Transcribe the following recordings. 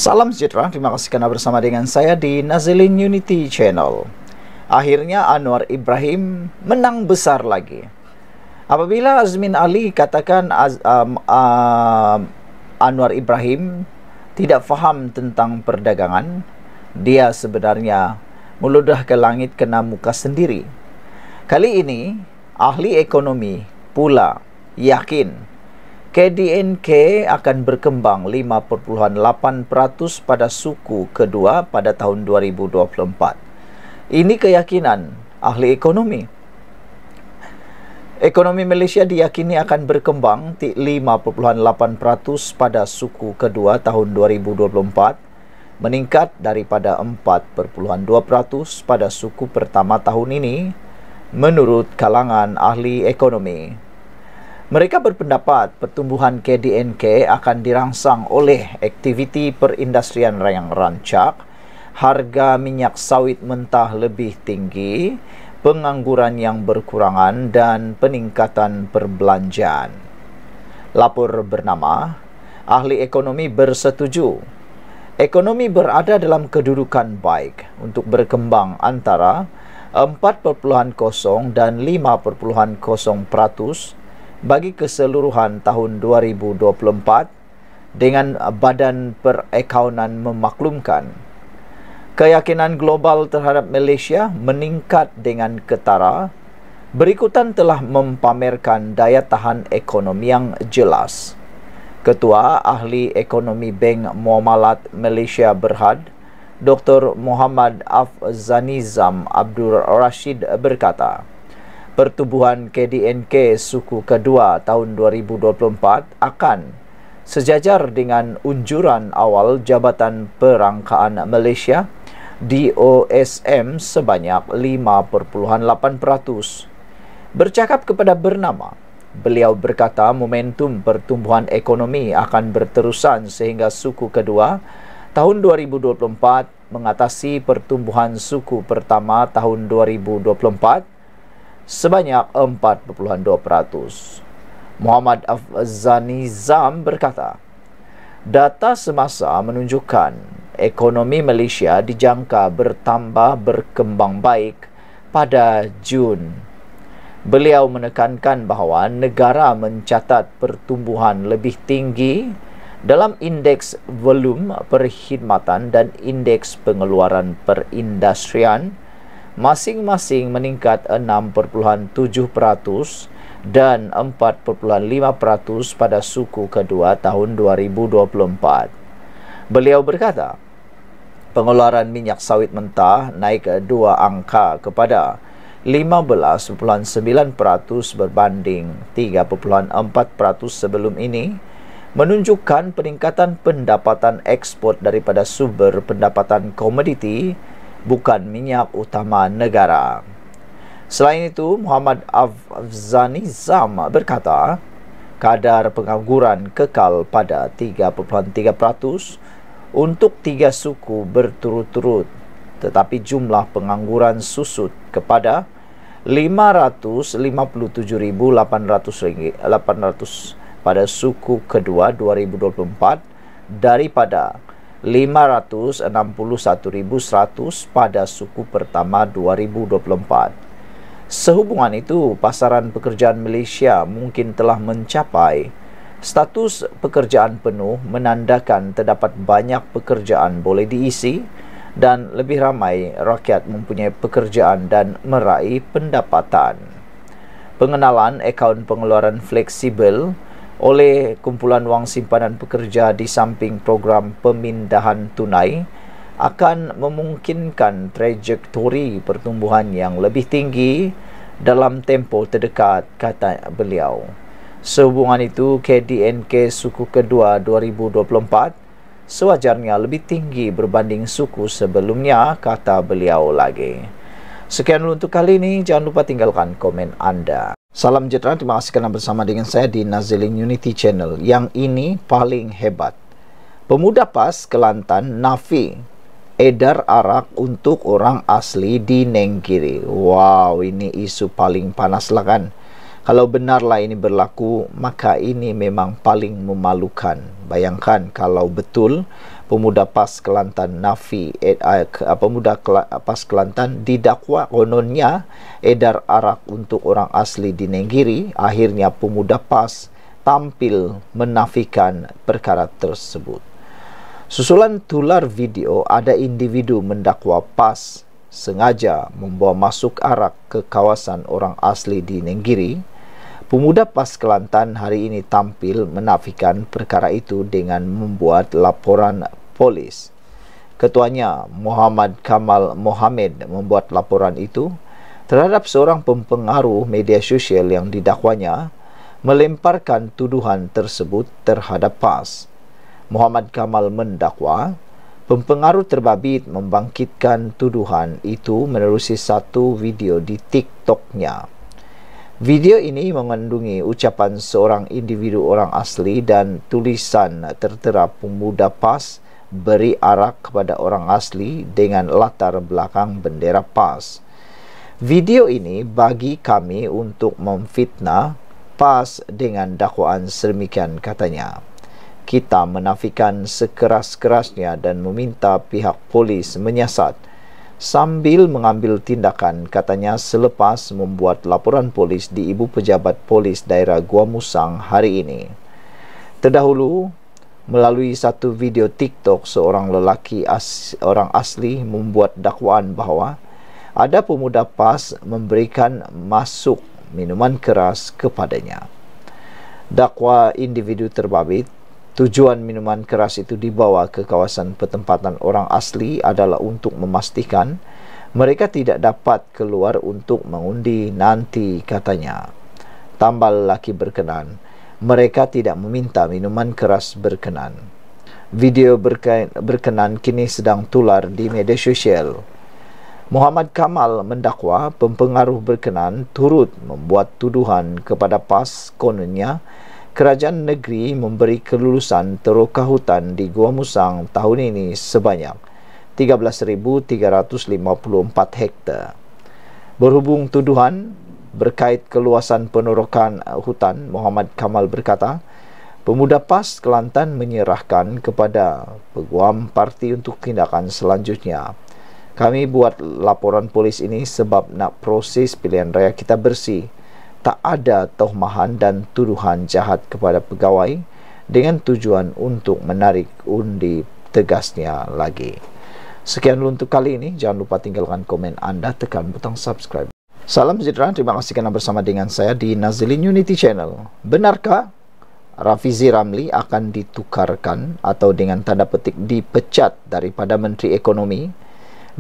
Salam sejahtera, terima kasih karena bersama dengan saya di Nazilin Unity Channel. Akhirnya Anwar Ibrahim menang besar lagi. Apabila Azmin Ali katakan Anwar Ibrahim tidak faham tentang perdagangan, dia sebenarnya meludah ke langit kena muka sendiri. Kali ini, ahli ekonomi pula yakin KDNK akan berkembang 5.8% pada suku kedua pada tahun 2024. Ini keyakinan ahli ekonomi. Ekonomi Malaysia diyakini akan berkembang 5.8% pada suku kedua tahun 2024, meningkat daripada 4.2% pada suku pertama tahun ini, menurut kalangan ahli ekonomi. Mereka berpendapat pertumbuhan KDNK akan dirangsang oleh aktiviti perindustrian yang rancak, harga minyak sawit mentah lebih tinggi, pengangguran yang berkurangan dan peningkatan perbelanjaan. Lapor bernama, ahli ekonomi bersetuju, ekonomi berada dalam kedudukan baik untuk berkembang antara 4.0 dan 5.0% bagi keseluruhan tahun 2024 dengan badan perakaunan memaklumkan. Keyakinan global terhadap Malaysia meningkat dengan ketara, berikutan telah mempamerkan daya tahan ekonomi yang jelas. Ketua Ahli Ekonomi Bank Muamalat Malaysia Berhad, Dr. Muhammad Afzanizam Abdul Rashid berkata, pertumbuhan KDNK suku kedua tahun 2024 akan sejajar dengan unjuran awal Jabatan Perangkaan Malaysia DOSM sebanyak 5.8%. Bercakap kepada bernama, beliau berkata momentum pertumbuhan ekonomi akan berterusan sehingga suku kedua tahun 2024 mengatasi pertumbuhan suku pertama tahun 2024 sebanyak 4.2%. Muhammad Afzanizam berkata, data semasa menunjukkan ekonomi Malaysia dijangka bertambah berkembang baik pada Jun. Beliau menekankan bahawa negara mencatat pertumbuhan lebih tinggi dalam indeks volum perkhidmatan dan indeks pengeluaran perindustrian, masing-masing meningkat 6.7% dan 4.5% pada suku kedua tahun 2024. Beliau berkata, pengeluaran minyak sawit mentah naik 2 angka kepada 15.9% berbanding 3.4% sebelum ini, menunjukkan peningkatan pendapatan ekspor daripada sumber pendapatan komoditi bukan minyak utama negara. Selain itu, Muhammad Afzanizam berkata, kadar pengangguran kekal pada 3.3% untuk 3 suku berturut-turut, tetapi jumlah pengangguran susut kepada 557.800 pada suku kedua 2024 daripada 561.100 pada suku pertama 2024. Sehubungan itu, pasaran pekerjaan Malaysia mungkin telah mencapai status pekerjaan penuh, menandakan terdapat banyak pekerjaan boleh diisi dan lebih ramai rakyat mempunyai pekerjaan dan meraih pendapatan. Pengenalan akaun pengeluaran fleksibel oleh kumpulan wang simpanan pekerja di samping program pemindahan tunai akan memungkinkan trajektori pertumbuhan yang lebih tinggi dalam tempoh terdekat, kata beliau. Sehubungan itu, KDNK suku kedua 2024 sewajarnya lebih tinggi berbanding suku sebelumnya, kata beliau lagi. Sekian dulu untuk kali ini, jangan lupa tinggalkan komen anda. Salam sejahtera, terima kasih kerana bersama dengan saya di Nazilin Unity Channel. Yang ini paling hebat. Pemuda PAS Kelantan nafi edar arak untuk orang asli di Nenggiri. Wow, ini isu paling panas lah kan. Kalau benarlah ini berlaku, maka ini memang paling memalukan. Bayangkan kalau betul pemuda PAS Kelantan PAS Kelantan didakwa kononnya edar arak untuk orang asli di Nenggiri. Akhirnya pemuda PAS tampil menafikan perkara tersebut. Susulan tular video, ada individu mendakwa PAS sengaja membawa masuk arak ke kawasan orang asli di Nenggiri. Pemuda PAS Kelantan hari ini tampil menafikan perkara itu dengan membuat laporan polis. Ketuanya Muhammad Kamal Mohamed membuat laporan itu terhadap seorang pempengaruh media sosial yang didakwanya melemparkan tuduhan tersebut terhadap PAS. Muhammad Kamal mendakwa pempengaruh terbabit membangkitkan tuduhan itu menerusi satu video di TikTok-nya. Video ini mengandungi ucapan seorang individu orang asli dan tulisan tertera pemuda PAS beri arak kepada orang asli dengan latar belakang bendera PAS. Video ini bagi kami untuk memfitnah PAS dengan dakwaan sedemikian, katanya. Kita menafikan sekeras-kerasnya dan meminta pihak polis menyiasat sambil mengambil tindakan, katanya selepas membuat laporan polis di Ibu Pejabat Polis Daerah Gua Musang hari ini. Terdahulu, melalui satu video TikTok, seorang lelaki orang asli membuat dakwaan bahawa ada pemuda PAS memberikan masuk minuman keras kepadanya. Dakwa individu terbabit, tujuan minuman keras itu dibawa ke kawasan pertempatan orang asli adalah untuk memastikan mereka tidak dapat keluar untuk mengundi nanti, katanya. Tambal lelaki berkenan, mereka tidak meminta minuman keras berkenan. Video berkenan kini sedang tular di media sosial. Muhammad Kamal mendakwa pempengaruh berkenan turut membuat tuduhan kepada PAS kononnya kerajaan negeri memberi kelulusan teroka hutan di Gua Musang tahun ini sebanyak 13,354 hektar. Berhubung tuduhan berkait keluasan penerokan hutan, Muhammad Kamal berkata, pemuda PAS Kelantan menyerahkan kepada peguam parti untuk tindakan selanjutnya. Kami buat laporan polis ini sebab nak proses pilihan raya kita bersih. Tak ada tohmahan dan tuduhan jahat kepada pegawai dengan tujuan untuk menarik undi, tegasnya lagi. Sekian dulu untuk kali ini. Jangan lupa tinggalkan komen anda, tekan butang subscribe. Salam sejahtera, terima kasih kerana bersama dengan saya di Nazilin Unity Channel. Benarkah Rafizi Ramli akan ditukarkan atau dengan tanda petik dipecat daripada Menteri Ekonomi?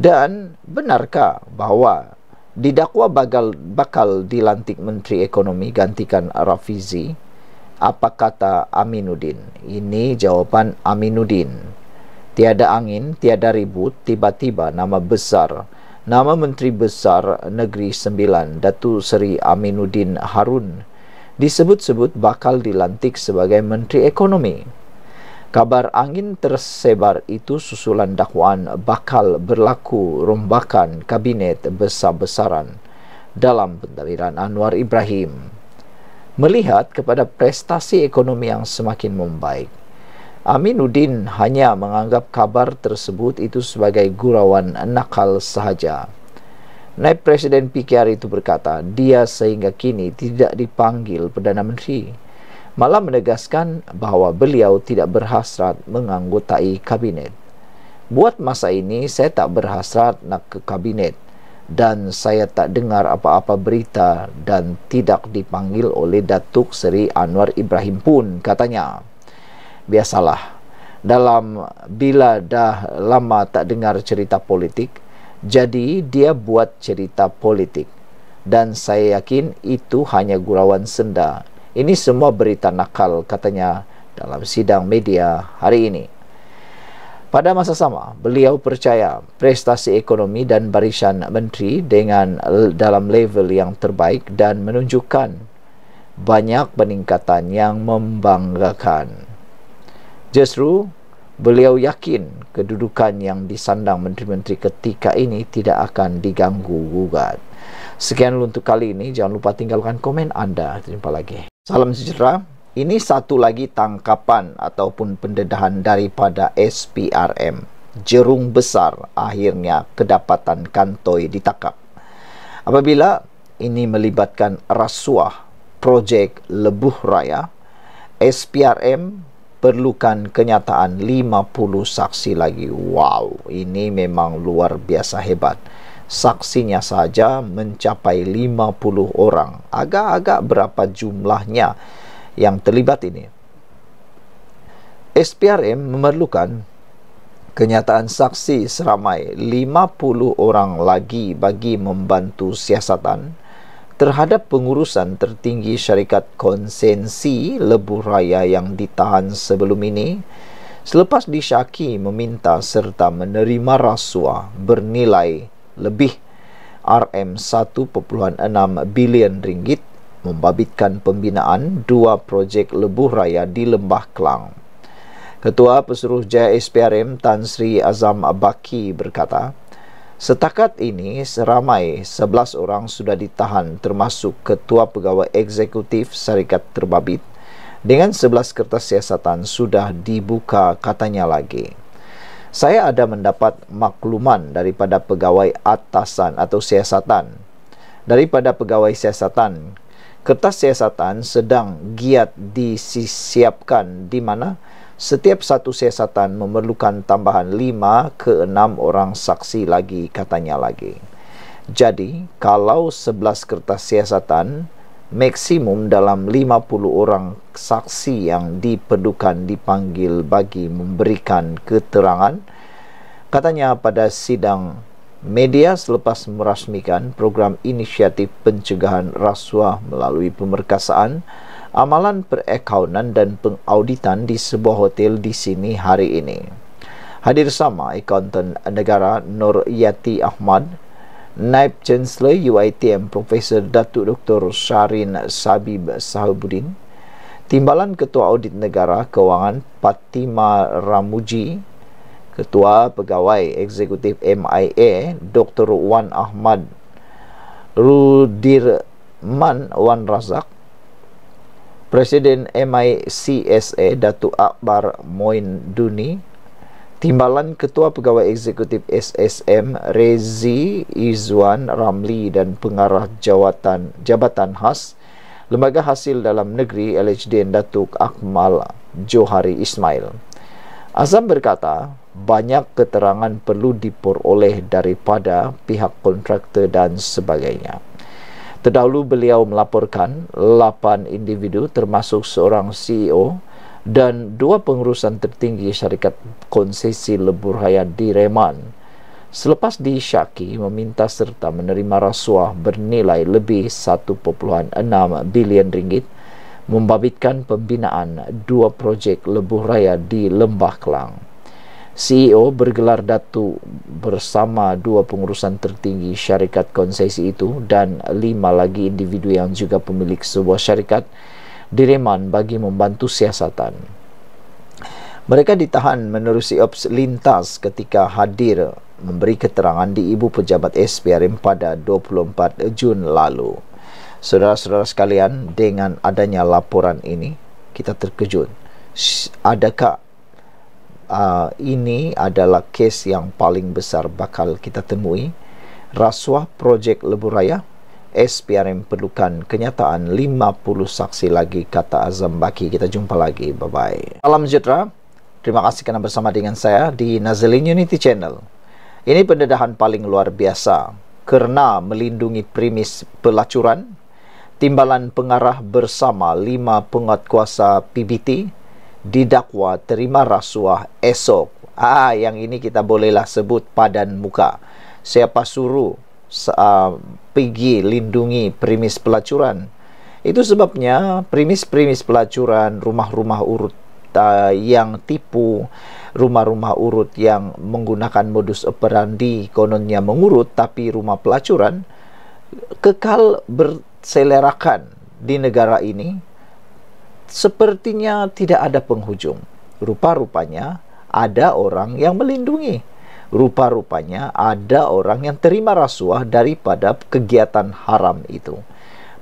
Dan benarkah bahawa didakwa bakal dilantik Menteri Ekonomi gantikan Rafizi? Apa kata Aminuddin? Ini jawapan Aminuddin. Tiada angin, tiada ribut, tiba-tiba nama Menteri Besar Negeri Sembilan, Datuk Seri Aminuddin Harun, disebut-sebut bakal dilantik sebagai Menteri Ekonomi. Kabar angin tersebar itu susulan dakwaan bakal berlaku rombakan kabinet besar-besaran dalam pentadbiran Anwar Ibrahim. Melihat kepada prestasi ekonomi yang semakin membaik, Aminuddin hanya menganggap kabar tersebut itu sebagai gurauan nakal sahaja. Naib Presiden PKR itu berkata, dia sehingga kini tidak dipanggil Perdana Menteri. Malah menegaskan bahawa beliau tidak berhasrat menganggotai kabinet. Buat masa ini, saya tak berhasrat nak ke kabinet dan saya tak dengar apa-apa berita dan tidak dipanggil oleh Datuk Seri Anwar Ibrahim pun, katanya. Biasalah, bila dah lama tak dengar cerita politik, jadi dia buat cerita politik. Dan saya yakin itu hanya gurauan senda. Ini semua berita nakal, katanya dalam sidang media hari ini. Pada masa sama, beliau percaya prestasi ekonomi dan barisan menteri dalam level yang terbaik dan menunjukkan banyak peningkatan yang membanggakan. Justru, beliau yakin kedudukan yang disandang menteri-menteri ketika ini tidak akan diganggu-gugat. Sekian untuk kali ini. Jangan lupa tinggalkan komen anda. Jumpa lagi. Salam sejahtera. ini satu lagi tangkapan ataupun pendedahan daripada SPRM. Jerung besar akhirnya kedapatan kantoi ditangkap. Apabila ini melibatkan rasuah projek Lebuh Raya, SPRM perlukan kenyataan 50 saksi lagi. Wow, ini memang luar biasa hebat. Saksinya saja mencapai 50 orang. Agak-agak berapa jumlahnya yang terlibat ini? SPRM memerlukan kenyataan saksi seramai 50 orang lagi bagi membantu siasatan terhadap pengurusan tertinggi syarikat konsensi Lebuh Raya yang ditahan sebelum ini selepas disyaki meminta serta menerima rasuah bernilai lebih RM1.6 bilion ringgit membabitkan pembinaan 2 projek Lebuh Raya di Lembah Kelang. Ketua Pesuruhjaya SPRM Tan Sri Azam Baki berkata, setakat ini seramai 11 orang sudah ditahan termasuk Ketua Pegawai Eksekutif Syarikat Terbabit dengan 11 kertas siasatan sudah dibuka katanya lagi. Saya ada mendapat makluman daripada pegawai atasan atau siasatan. Daripada pegawai siasatan, kertas siasatan sedang giat disiapkan di mana setiap satu siasatan memerlukan tambahan 5 ke 6 orang saksi lagi katanya lagi. Jadi, kalau 11 kertas siasatan, maksimum dalam 50 orang saksi yang diperlukan dipanggil bagi memberikan keterangan. Katanya pada sidang media selepas merasmikan program inisiatif pencegahan rasuah melalui pemerkasaan, amalan perakaunan dan pengauditan di sebuah hotel di sini hari ini. Hadir sama Akauntan Negara Nur Yati Ahmad, Naib Chancellor UiTM Profesor Datuk Dr. Sharin Sabib Sahabuddin, Timbalan Ketua Audit Negara Kewangan Fatima Ramuji, Ketua Pegawai Eksekutif MIA Dr. Wan Ahmad Rudirman Wan Razak, Presiden MICSA Datuk Akbar Moin Duni, Timbalan Ketua Pegawai Eksekutif SSM Rezi Izwan Ramli dan Pengarah Jabatan Khas Lembaga Hasil Dalam Negeri LHDN Datuk Akmal Johari Ismail. Azam berkata, banyak keterangan perlu diperoleh daripada pihak kontraktor dan sebagainya. Terdahulu beliau melaporkan 8 individu termasuk seorang CEO dan 2 pengurusan tertinggi syarikat konsesi Lebuh Raya di Reman selepas disyaki meminta serta menerima rasuah bernilai lebih 1.6 bilion ringgit membabitkan pembinaan 2 projek Lebuh Raya di Lembah Kelang. CEO bergelar Datuk bersama 2 pengurusan tertinggi syarikat konsesi itu dan 5 lagi individu yang juga pemilik sebuah syarikat di Reman bagi membantu siasatan. Mereka ditahan menerusi ops lintas ketika hadir memberi keterangan di Ibu Pejabat SPRM pada 24 Jun lalu. Saudara-saudara sekalian, dengan adanya laporan ini, kita terkejut. Adakah ini adalah kes yang paling besar bakal kita temui? Rasuah projek Lebuh Raya, SPRM perlukan kenyataan 50 saksi lagi, kata Azam Baki. Kita jumpa lagi. Bye-bye. Salam sejahtera. Terima kasih kerana bersama dengan saya di Nazalin Unity Channel. Ini pendedahan paling luar biasa kerana melindungi premis pelacuran. Timbalan pengarah bersama 5 penguatkuasa PBT didakwa terima rasuah esok. Yang ini kita bolehlah sebut padan muka. Siapa suruh pergi lindungi premis pelacuran? Itu sebabnya premis-premis pelacuran, rumah-rumah urut yang tipu, rumah-rumah urut yang menggunakan modus operandi kononnya mengurut, tapi rumah pelacuran kekal berselerakan di negara ini. Sepertinya tidak ada penghujung. Rupa-rupanya ada orang yang melindungi. Rupa-rupanya ada orang yang terima rasuah daripada kegiatan haram itu.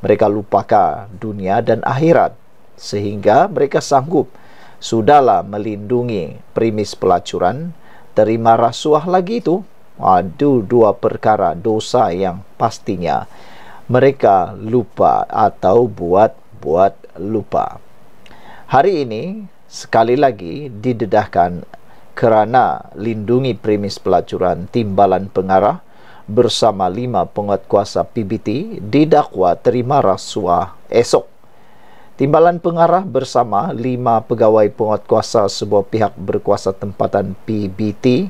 Mereka lupakan dunia dan akhirat. sehingga mereka sanggup sudahlah melindungi premis pelacuran, terima rasuah lagi itu. Aduh, dua perkara dosa yang pastinya mereka lupa atau buat lupa. Hari ini sekali lagi didedahkan kerana lindungi premis pelacuran, timbalan pengarah bersama 5 penguatkuasa PBT didakwa terima rasuah esok. Timbalan pengarah bersama 5 pegawai penguatkuasa sebuah pihak berkuasa tempatan PBT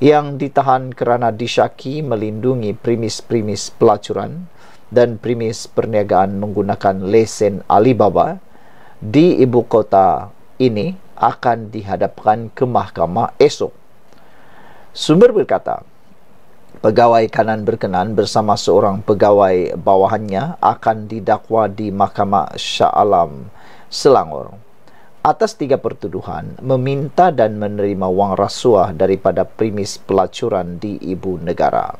yang ditahan kerana disyaki melindungi premis-premis pelacuran dan premis perniagaan menggunakan lesen Alibaba di ibu kota ini akan dihadapkan ke mahkamah esok. Sumber berkata, pegawai kanan berkenan bersama seorang pegawai bawahannya akan didakwa di Mahkamah Shah Alam, Selangor atas 3 pertuduhan meminta dan menerima wang rasuah daripada premis pelacuran di ibu negara.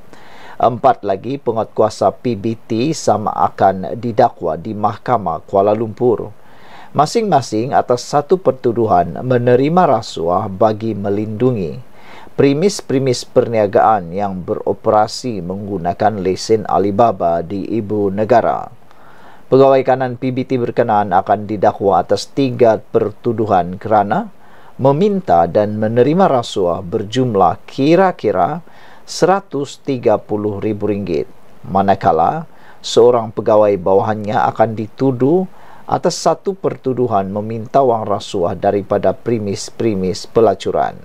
4 lagi penguatkuasa PBT sama akan didakwa di Mahkamah Kuala Lumpur, masing-masing atas 1 pertuduhan menerima rasuah bagi melindungi premis-premis perniagaan yang beroperasi menggunakan lesen Alibaba di ibu negara. Pegawai kanan PBT berkenaan akan didakwa atas 3 pertuduhan kerana meminta dan menerima rasuah berjumlah kira-kira RM130,000, manakala seorang pegawai bawahannya akan dituduh atas 1 pertuduhan meminta wang rasuah daripada premis-premis pelacuran.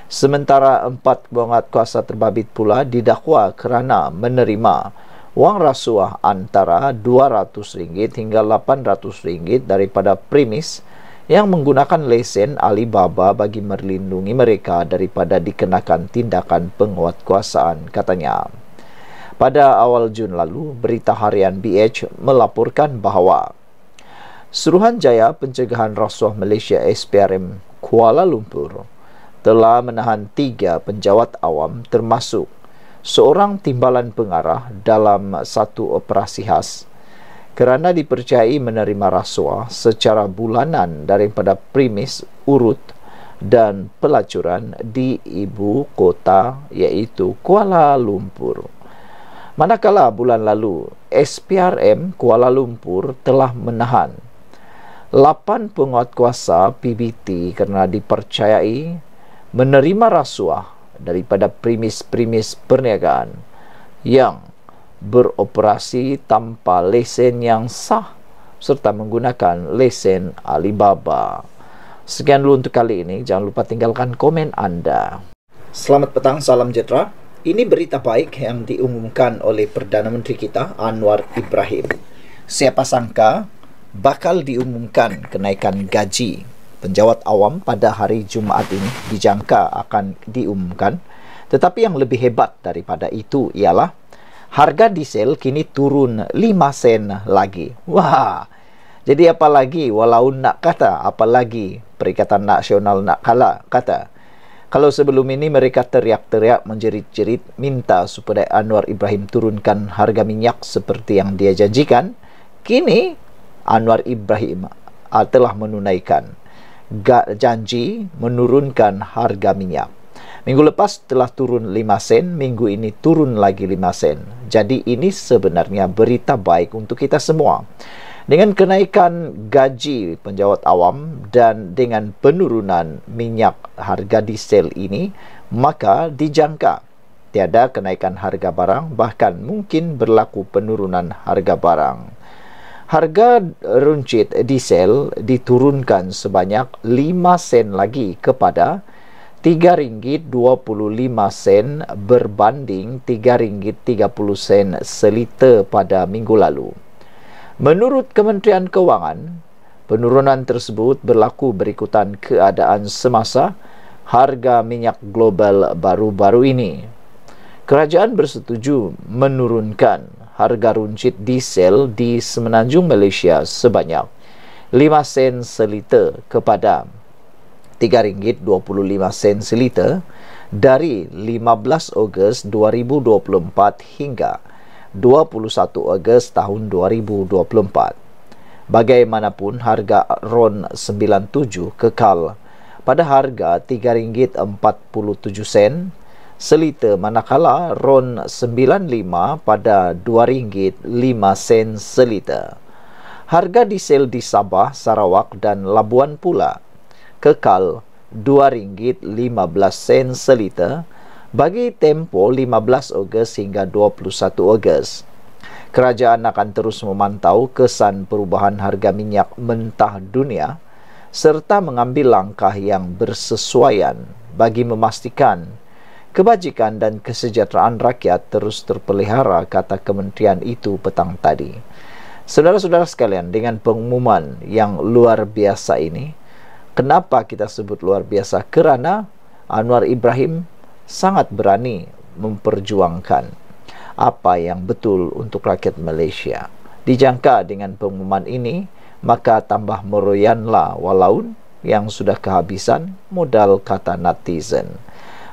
Sementara 4 penguatkuasa terbabit pula didakwa kerana menerima wang rasuah antara RM200 hingga RM800 daripada premis yang menggunakan lesen Alibaba bagi melindungi mereka daripada dikenakan tindakan penguatkuasaan, katanya. Pada awal Jun lalu, berita harian BH melaporkan bahawa Suruhanjaya Pencegahan Rasuah Malaysia SPRM Kuala Lumpur telah menahan 3 penjawat awam termasuk seorang timbalan pengarah dalam satu operasi khas kerana dipercayai menerima rasuah secara bulanan daripada premis urut dan pelacuran di ibu kota iaitu Kuala Lumpur. Manakala bulan lalu SPRM Kuala Lumpur telah menahan 8 penguatkuasa PBT kerana dipercayai menerima rasuah daripada premis-premis perniagaan yang beroperasi tanpa lesen yang sah serta menggunakan lesen Alibaba. Sekian dulu untuk kali ini. Jangan lupa tinggalkan komen anda. Selamat petang, salam sejahtera. Ini berita baik yang diumumkan oleh Perdana Menteri kita, Anwar Ibrahim. Siapa sangka bakal diumumkan kenaikan gaji penjawat awam pada hari Jumaat ini, dijangka akan diumumkan. Tetapi yang lebih hebat daripada itu ialah harga diesel kini turun 5 sen lagi. Wah, jadi apa lagi walau nak kata, apalagi Perikatan Nasional nak kata. Kalau sebelum ini mereka teriak-teriak menjerit-jerit minta supaya Anwar Ibrahim turunkan harga minyak seperti yang dia janjikan, kini Anwar Ibrahim telah menunaikan janji menurunkan harga minyak. Minggu lepas telah turun 5 sen, minggu ini turun lagi 5 sen. Jadi ini sebenarnya berita baik untuk kita semua. Dengan kenaikan gaji penjawat awam dan dengan penurunan minyak harga diesel ini, maka dijangka tiada kenaikan harga barang, bahkan mungkin berlaku penurunan harga barang. Harga runcit diesel diturunkan sebanyak 5 sen lagi kepada RM3.25 berbanding RM3.30 seliter pada minggu lalu. Menurut Kementerian Kewangan, penurunan tersebut berlaku berikutan keadaan semasa harga minyak global baru-baru ini. Kerajaan bersetuju menurunkan harga runcit diesel di Semenanjung Malaysia sebanyak 5 sen seliter kepada RM3.25 seliter dari 15 Ogos 2024 hingga 21 Ogos tahun 2024. Bagaimanapun harga RON 97 kekal pada harga RM3.47 seliter, manakala RON 95 pada RM2.05 seliter. Harga diesel di Sabah, Sarawak dan Labuan pula kekal RM2.15 seliter bagi tempoh 15 Ogos hingga 21 Ogos. Kerajaan akan terus memantau kesan perubahan harga minyak mentah dunia serta mengambil langkah yang bersesuaian bagi memastikan kebajikan dan kesejahteraan rakyat terus terpelihara, kata kementerian itu petang tadi. Saudara-saudara sekalian, dengan pengumuman yang luar biasa ini, kenapa kita sebut luar biasa? Kerana Anwar Ibrahim sangat berani memperjuangkan apa yang betul untuk rakyat Malaysia. Dijangka dengan pengumuman ini, maka tambah meroyanlah walaun yang sudah kehabisan modal, kata netizen.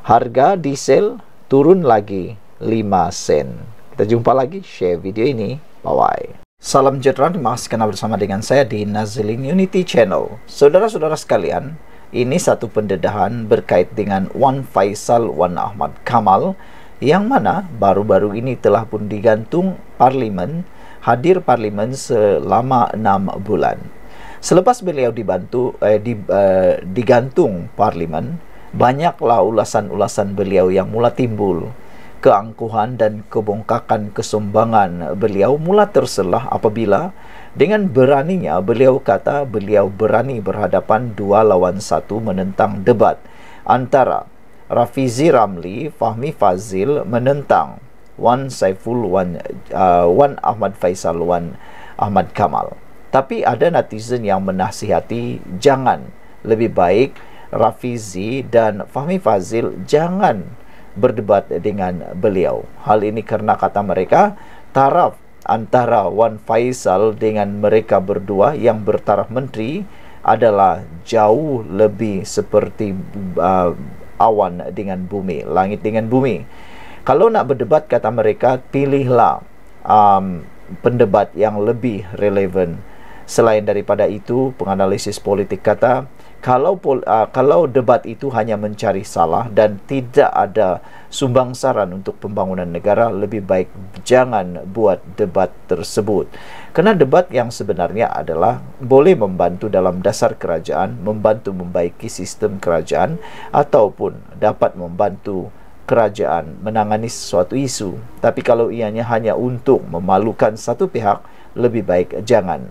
Harga diesel turun lagi 5 sen. Kita jumpa lagi, share video ini. Bye-bye. Salam sejahtera, terima kasih karena bersama dengan saya di Nazilin Unity Channel. Saudara-saudara sekalian, ini satu pendedahan berkait dengan Wan Faisal Wan Ahmad Kamal, yang mana baru-baru ini telah pun digantung Parlimen, hadir Parlimen selama 6 bulan. Selepas beliau digantung Parlimen, banyaklah ulasan-ulasan beliau yang mula timbul. Keangkuhan dan kebongkakan kesumbangan beliau mula terselah apabila dengan beraninya beliau kata beliau berani berhadapan 2 lawan 1 menentang debat antara Rafizi Ramli, Fahmi Fazil menentang Wan Ahmad Faisal Wan Ahmad Kamal. Tapi ada netizen yang menasihati jangan, lebih baik Rafizi dan Fahmi Fazil jangan berdebat dengan beliau. Hal ini karena kata mereka taraf antara Wan Faisal dengan mereka berdua yang bertaraf menteri adalah jauh lebih seperti awan dengan bumi, langit dengan bumi. Kalau nak berdebat, kata mereka, pilihlah pendebat yang lebih relevan. Selain daripada itu, penganalisis politik kata kalau debat itu hanya mencari salah dan tidak ada sumbangsaran untuk pembangunan negara, lebih baik jangan buat debat tersebut. Kerana debat yang sebenarnya adalah boleh membantu dalam dasar kerajaan, membantu membaiki sistem kerajaan, ataupun dapat membantu kerajaan menangani sesuatu isu. Tapi kalau ianya hanya untuk memalukan satu pihak, lebih baik jangan.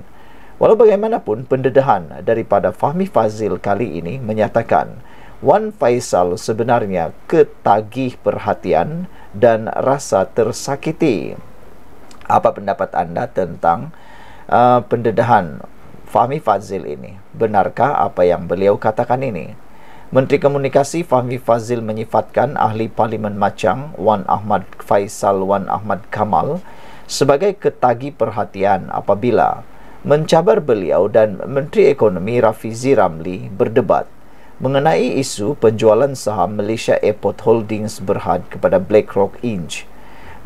Walau bagaimanapun, pendedahan daripada Fahmi Fazil kali ini menyatakan Wan Faisal sebenarnya ketagih perhatian dan rasa tersakiti. Apa pendapat anda tentang pendedahan Fahmi Fazil ini? Benarkah apa yang beliau katakan ini? Menteri Komunikasi Fahmi Fazil menyifatkan ahli Parlimen Machang Wan Ahmad Faisal Wan Ahmad Kamal sebagai ketagih perhatian apabila mencabar beliau dan Menteri Ekonomi Rafizi Ramli berdebat mengenai isu penjualan saham Malaysia Airport Holdings Berhad kepada BlackRock Inc.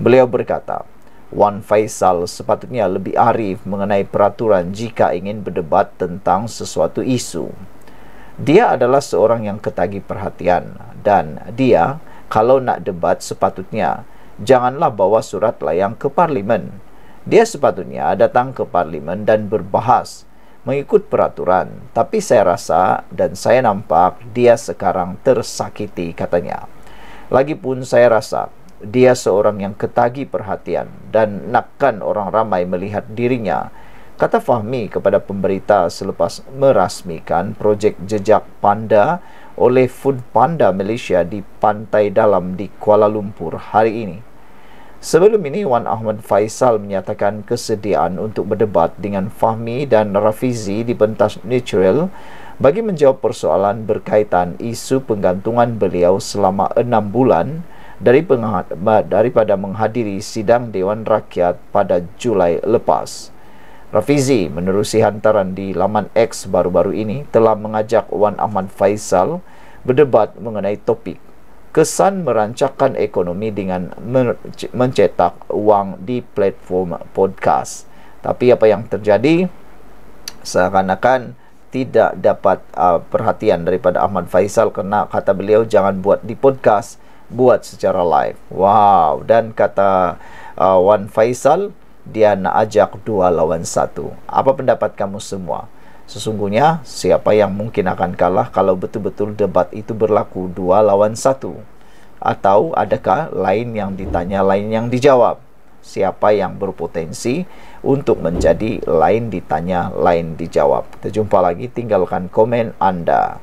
Beliau berkata, Wan Faisal sepatutnya lebih arif mengenai peraturan jika ingin berdebat tentang sesuatu isu. Dia adalah seorang yang ketagih perhatian dan dia kalau nak debat sepatutnya janganlah bawa surat layang ke Parlimen. Dia sepatutnya datang ke Parlimen dan berbahas mengikut peraturan. Tapi saya rasa dan saya nampak dia sekarang tersakiti, katanya. Lagipun saya rasa dia seorang yang ketagih perhatian dan nakkan orang ramai melihat dirinya, kata Fahmi kepada pemberita selepas merasmikan projek jejak panda oleh Food Panda Malaysia di Pantai Dalam di Kuala Lumpur hari ini. Sebelum ini, Wan Ahmad Faisal menyatakan kesediaan untuk berdebat dengan Fahmi dan Rafizi di pentas Natural bagi menjawab persoalan berkaitan isu penggantungan beliau selama 6 bulan daripada menghadiri sidang Dewan Rakyat pada Julai lepas. Rafizi menerusi hantaran di laman X baru-baru ini telah mengajak Wan Ahmad Faisal berdebat mengenai topik kesan merancangkan ekonomi dengan mencetak wang di platform podcast. Tapi apa yang terjadi? seakan-akan tidak dapat perhatian daripada Ahmad Faisal, kerana kata beliau jangan buat di podcast, buat secara live. Wow. Dan kata Wan Faisal, dia nak ajak 2 lawan 1. Apa pendapat kamu semua? Sesungguhnya siapa yang mungkin akan kalah kalau betul-betul debat itu berlaku 2 lawan 1? Atau adakah lain yang ditanya, lain yang dijawab? Siapa yang berpotensi untuk menjadi lain ditanya, lain dijawab? Kita jumpa lagi, tinggalkan komen Anda.